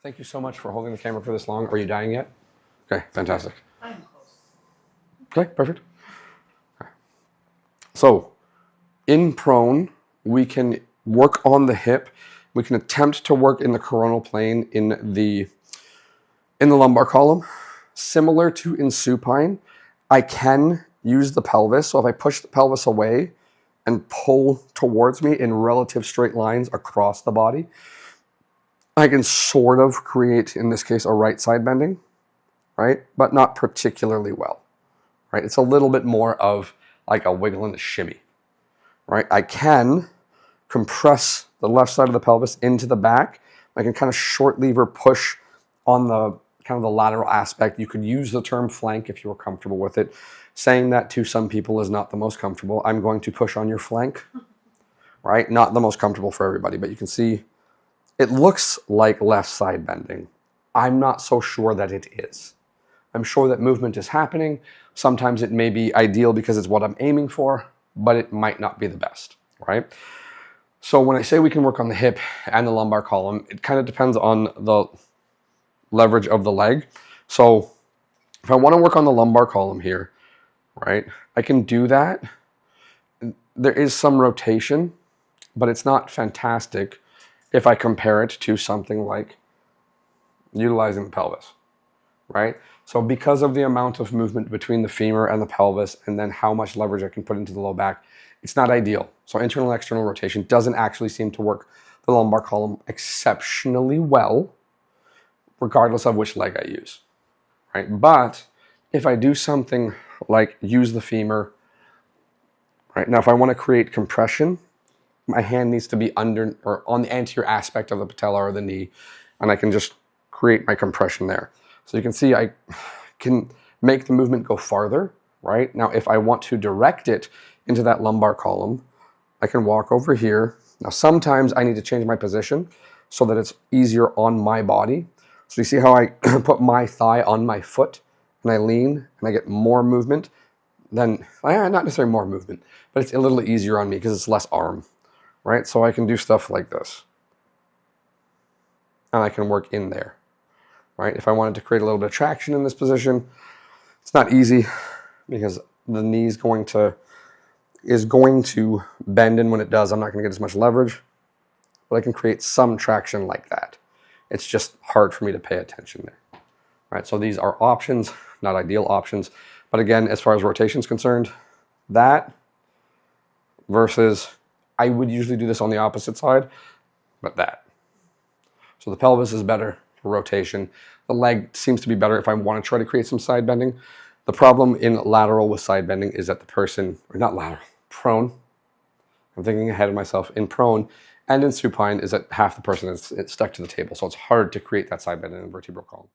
Thank you so much for holding the camera for this long. Are you dying yet? Okay, fantastic. I'm close. Okay, perfect. Okay. So, in prone, we can work on the hip. We can attempt to work in the coronal plane in the lumbar column. Similar to in supine, I can use the pelvis. So if I push the pelvis away and pull towards me in relative straight lines across the body, I can sort of create, in this case, a right side bending, right? But not particularly well, right? It's a little bit more of like a wiggle and a shimmy, right? I can compress the left side of the pelvis into the back. I can kind of short lever push on the kind of the lateral aspect. You could use the term flank if you were comfortable with it. Saying that to some people is not the most comfortable. I'm going to push on your flank, right? Not the most comfortable for everybody, but you can see it looks like left side bending. I'm not so sure that it is. I'm sure that movement is happening. Sometimes it may be ideal because it's what I'm aiming for, but it might not be the best, right? So when I say we can work on the hip and the lumbar column, it kind of depends on the leverage of the leg. So if I want to work on the lumbar column here, right, I can do that. There is some rotation, but it's not fantastic if I compare it to something like utilizing the pelvis, right? So because of the amount of movement between the femur and the pelvis and then how much leverage I can put into the low back, it's not ideal. So internal and external rotation doesn't actually seem to work the lumbar column exceptionally well, regardless of which leg I use, right? But if I do something like use the femur, right? Now, if I want to create compression, my hand needs to be under or on the anterior aspect of the patella or the knee, and I can just create my compression there. So you can see I can make the movement go farther, right? Now, if I want to direct it into that lumbar column, I can walk over here. Now, sometimes I need to change my position so that it's easier on my body. So you see how I put my thigh on my foot and I lean and I get more movement? Then, not necessarily more movement, but it's a little easier on me because it's less arm, right? So I can do stuff like this. And I can work in there, right? If I wanted to create a little bit of traction in this position, it's not easy because the knee is going to bend, and when it does, I'm not going to get as much leverage, but I can create some traction like that. It's just hard for me to pay attention there. All right, so these are options, not ideal options. But again, as far as rotation is concerned, that versus, I would usually do this on the opposite side, but that. So the pelvis is better for rotation. The leg seems to be better if I want to try to create some side bending. The problem in lateral with side bending is that the person, or not lateral, prone, I'm thinking ahead of myself, in prone and in supine is that half the person is stuck to the table. So it's hard to create that side bend in the vertebral column.